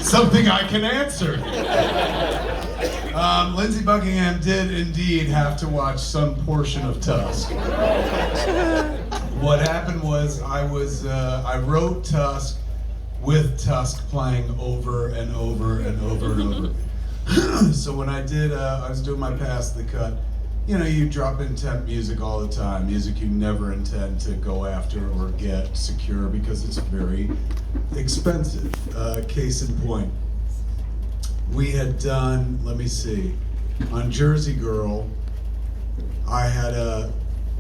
Something I can answer. Lindsey Buckingham did indeed have to watch some portion of Tusk. What happened was I wrote Tusk with Tusk playing over and over and over and over. So when I was doing my pass the cut, you know, you drop in temp music all the time, music you never intend to go after or get secure because it's very expensive. Case in point, we had done, let me see, on Jersey Girl, I had a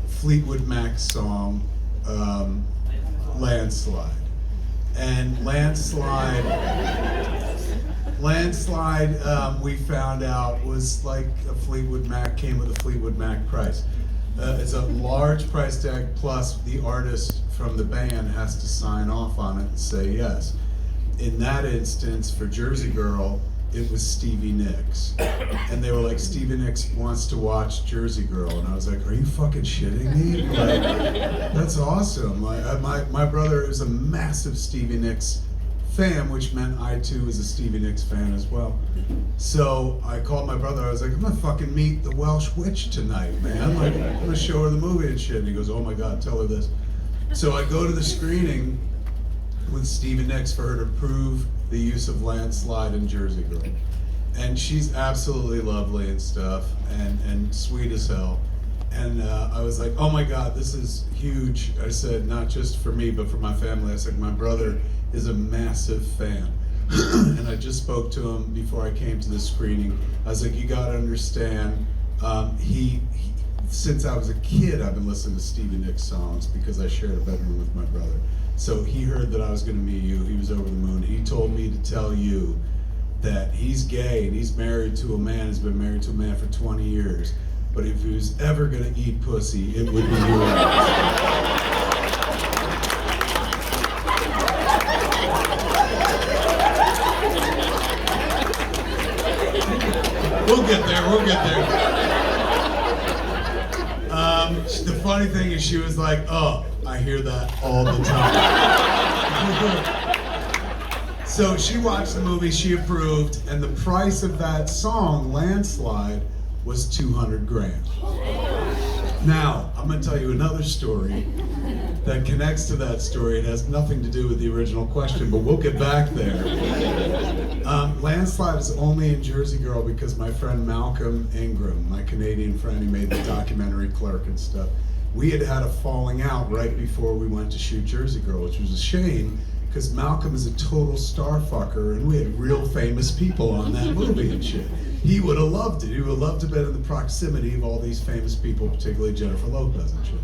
Fleetwood Mac song, Landslide. And Landslide, we found out was like a Fleetwood Mac, came with a Fleetwood Mac price. It's a large price tag, plus the artist from the band has to sign off on it and say yes. In that instance, for Jersey Girl, it was Stevie Nicks. And they were like, Stevie Nicks wants to watch Jersey Girl. And I was like, are you fucking shitting me? Like, that's awesome. My brother is a massive Stevie Nicks fan, which meant I too was a Stevie Nicks fan as well. So I called my brother, I was like, I'm gonna fucking meet the Welsh Witch tonight, man. Like, I'm gonna show her the movie and shit. And he goes, oh my God, tell her this. So I go to the screening with Stevie Nicks for her to prove the use of Landslide in Jersey Girl. And she's absolutely lovely and stuff, and sweet as hell. And I was like, oh my God, this is huge. I said, not just for me, but for my family. I said, my brother is a massive fan. And I just spoke to him before I came to the screening. I was like, you gotta understand, since I was a kid, I've been listening to Stevie Nicks songs because I shared a bedroom with my brother. So he heard that I was gonna meet you, he was over the moon. He told me to tell you that he's gay and he's married to a man, he's been married to a man for 20 years. But if he was ever gonna eat pussy, it would be yours. We'll get there. The funny thing is she was like, oh, I hear that all the time. So she watched the movie, she approved, and the price of that song, Landslide, was 200 grand. Now, I'm gonna tell you another story that connects to that story. It has nothing to do with the original question, but we'll get back there. Landslide is only in Jersey Girl because my friend Malcolm Ingram, my Canadian friend who made the documentary Clerk and stuff, we had a falling out right before we went to shoot Jersey Girl, which was a shame because Malcolm is a total star fucker and we had real famous people on that movie and shit. He would have loved it. He would have loved to be in the proximity of all these famous people, particularly Jennifer Lopez and shit.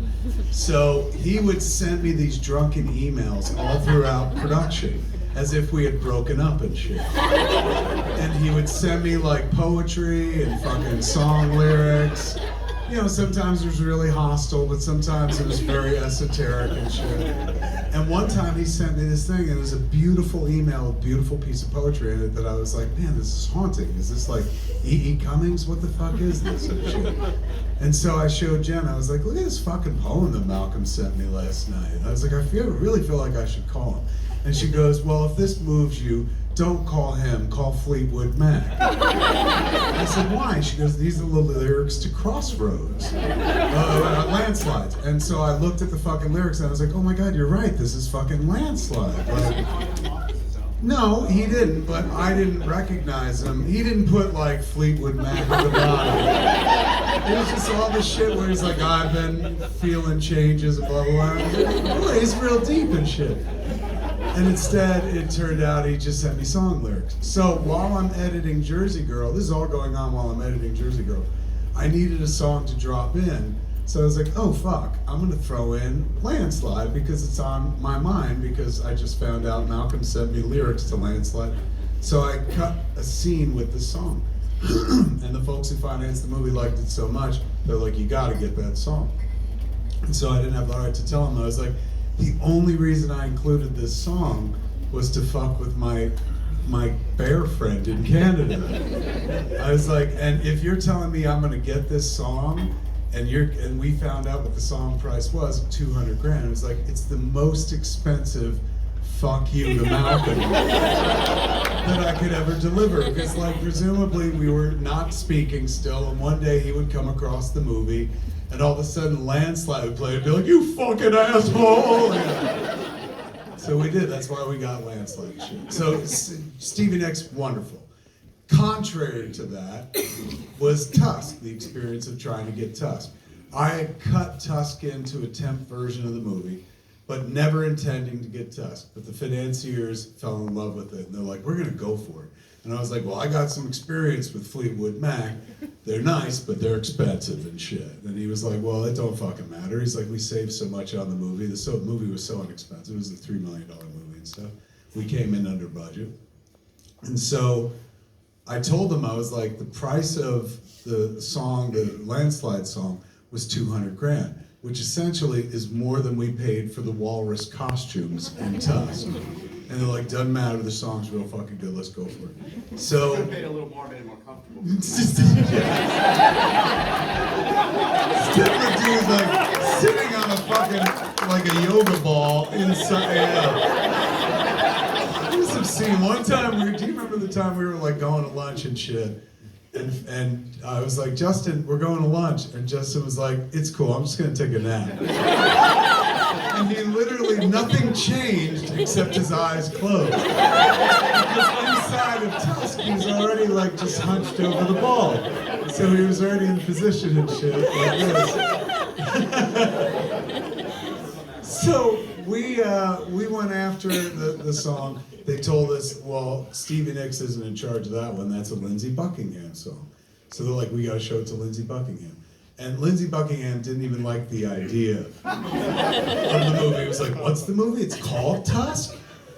So he would send me these drunken emails all throughout production, as if we had broken up and shit. And he would send me like poetry and fucking song lyrics. You know, sometimes it was really hostile, but sometimes it was very esoteric and shit. And one time he sent me this thing, and it was a beautiful email, a beautiful piece of poetry in it that I was like, man, this is haunting. Is this like E.E. Cummings? What the fuck is this? And shit. And so I showed Jen, I was like, look at this fucking poem that Malcolm sent me last night. I was like, I really feel like I should call him. And she goes, well, if this moves you, don't call him, call Fleetwood Mac. I said, why? She goes, these are the lyrics to Crossroads, Landslides. And so I looked at the fucking lyrics and I was like, oh my God, you're right, this is fucking Landslide. Like, no, he didn't, but I didn't recognize him. He didn't put like Fleetwood Mac at the bottom. It was just all this shit where he's like, I've been feeling changes, blah, blah, blah. Boy, he's real deep and shit. And instead, it turned out he just sent me song lyrics. So while I'm editing Jersey Girl, this is all going on while I'm editing Jersey Girl, I needed a song to drop in. So I was like, oh fuck, I'm gonna throw in Landslide because it's on my mind because I just found out Malcolm sent me lyrics to Landslide. So I cut a scene with the song. And the folks who financed the movie liked it so much, they're like, you gotta get that song. And so I didn't have the heart to tell them. I was like, the only reason I included this song was to fuck with my bear friend in Canada. I was like, and if you're telling me I'm gonna get this song, and we found out what the song price was, 200 grand. It was like, it's the most expensive fuck you to Malcolm. that I could ever deliver. Because like presumably we were not speaking still, and one day he would come across the movie, and all of a sudden Landslide would play and be like, "You fucking asshole!" So we did. That's why we got Landslide and shit. So Stevie Nicks, wonderful. Contrary to that was Tusk, the experience of trying to get Tusk. I had cut Tusk into a temp version of the movie, but never intending to get Tusk. But the financiers fell in love with it, and they're like, "We're gonna go for it." And I was like, "Well, I got some experience with Fleetwood Mac. They're nice, but they're expensive and shit." And he was like, "Well, it don't fucking matter." He's like, "We saved so much on the movie. The movie was so inexpensive. It was a $3 million movie and stuff. We came in under budget." And so I told him, I was like, the price of the song, the Landslide song, was $200,000, which essentially is more than we paid for the walrus costumes in Tusk. And they're like, "Doesn't matter, the song's real fucking good, let's go for it." So Could have paid a little more, made it more comfortable. Instead of the dude like sitting on a fucking, like a yoga ball inside, It was obscene. One time do you remember the time we were like going to lunch and shit? And I was like, "Justin, we're going to lunch." And Justin was like, "It's cool, I'm just gonna take a nap." And he literally, nothing changed except his eyes closed. Because inside of Tusk, he was already like just hunched over the ball. So he was already in position and shit like this. So we went after the song. They told us, "Well, Stevie Nicks isn't in charge of that one. That's a Lindsey Buckingham song." So they're like, "We gotta show it to Lindsey Buckingham." And Lindsey Buckingham didn't even like the idea of the movie. He was like, "What's the movie? It's called Tusk?"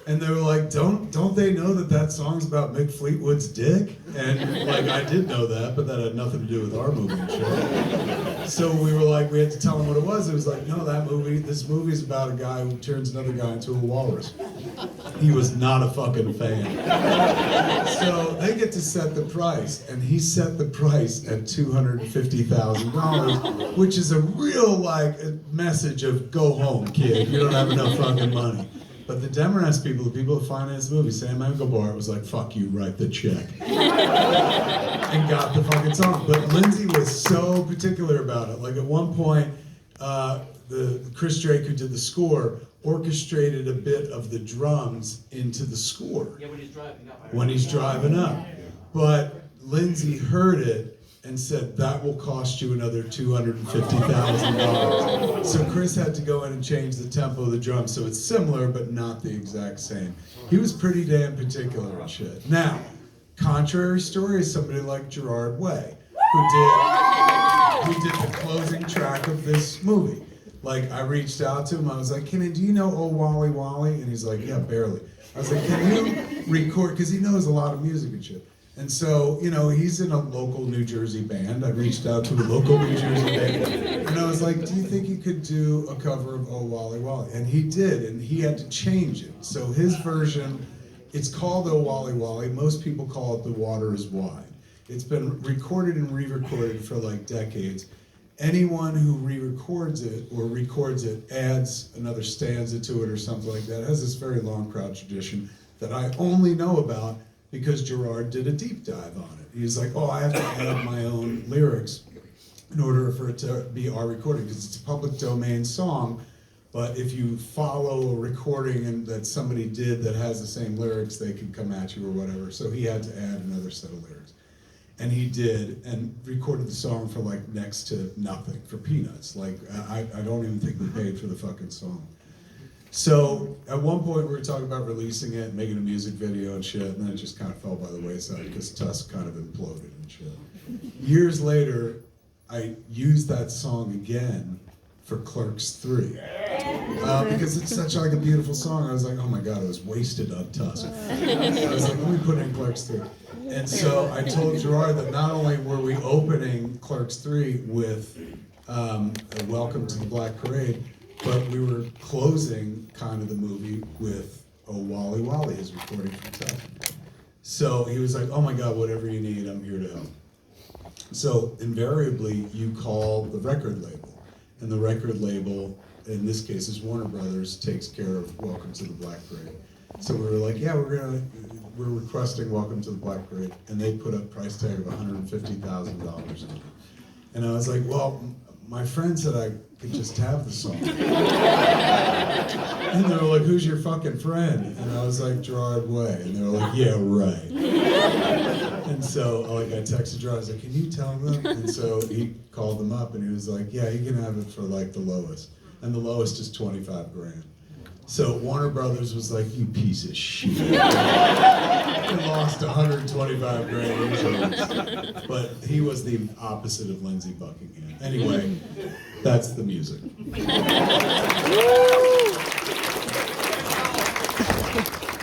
And they were like, don't they know that song's about Mick Fleetwood's dick? And like, I did know that, but that had nothing to do with our movie and shit. So we were like, we had to tell them what it was. It was like, "No, this movie's about a guy who turns another guy into a walrus." He was not a fucking fan. So they get to set the price, and he set the price at $250,000, which is a real like message of go home, kid. You don't have enough fucking money. But the Demarest people, the people who financed the movie, Sam Engelbart was like, "Fuck you, write the check." And got the fucking song. But Lindsey was so particular about it. Like at one point, the Chris Drake, who did the score, orchestrated a bit of the drums into the score. Yeah, when he's driving up. When he's driving up. But Lindsey heard it and said, "That will cost you another $250,000. So Chris had to go in and change the tempo of the drum, so it's similar, but not the exact same. He was pretty damn particular and shit. Now, contrary story is somebody like Gerard Way, who did the closing track of this movie. Like, I reached out to him, I was like, "Kenny, do you know Oh Wally Wally?" And he's like, "Yeah, barely." I was like, "Can you record?" Because he knows a lot of music and shit. And so, he's in a local New Jersey band. I reached out to a local New Jersey band, and I was like, "Do you think you could do a cover of Oh Wally Wally?" And he did, and he had to change it. So his version, it's called Oh Wally Wally. Most people call it The Water Is Wide. It's been recorded and re-recorded for like decades. Anyone who re-records it or records it adds another stanza to it or something like that. It has this very long crowd tradition that I only know about because Gerard did a deep dive on it. He's like, "Oh, I have to add my own lyrics in order for it to be our recording, because it's a public domain song, but if you follow a recording and that somebody did that has the same lyrics, they can come at you or whatever." So he had to add another set of lyrics. And he did, and recorded the song for like next to nothing, for peanuts. Like, I don't even think we paid for the fucking song. So at one point we were talking about releasing it, making a music video and shit, and then it just kind of fell by the wayside because Tusk kind of imploded and shit. Years later, I used that song again for Clerks 3. Because it's such like a beautiful song. I was like, "Oh my God, I was wasted on Tusk." I was like, "Let me put in Clerks 3. And so I told Gerard that not only were we opening Clerks 3 with a Welcome to the Black Parade, but we were closing kind of the movie with Oh Wally Wally, his recording from Tusk. So he was like, "Oh my God, whatever you need, I'm here to help." So invariably, you call the record label, and the record label, in this case is Warner Brothers, takes care of Welcome to the Black Parade. So we were like, yeah, we're requesting Welcome to the Black Parade, and they put a price tag of $150,000 on it. And I was like, well, my friend said I could just have the song. And they were like, who's your fucking friend? And I was like, Gerard Way. And they were like, yeah, right. And so I texted Gerard, I was like, can you tell them? And so he called them up and he was like, yeah, you can have it for like the lowest. And the lowest is 25 grand. So Warner Brothers was like, you piece of shit. And lost 125 grand easily. But he was the opposite of Lindsey Buckingham. Anyway, that's the music.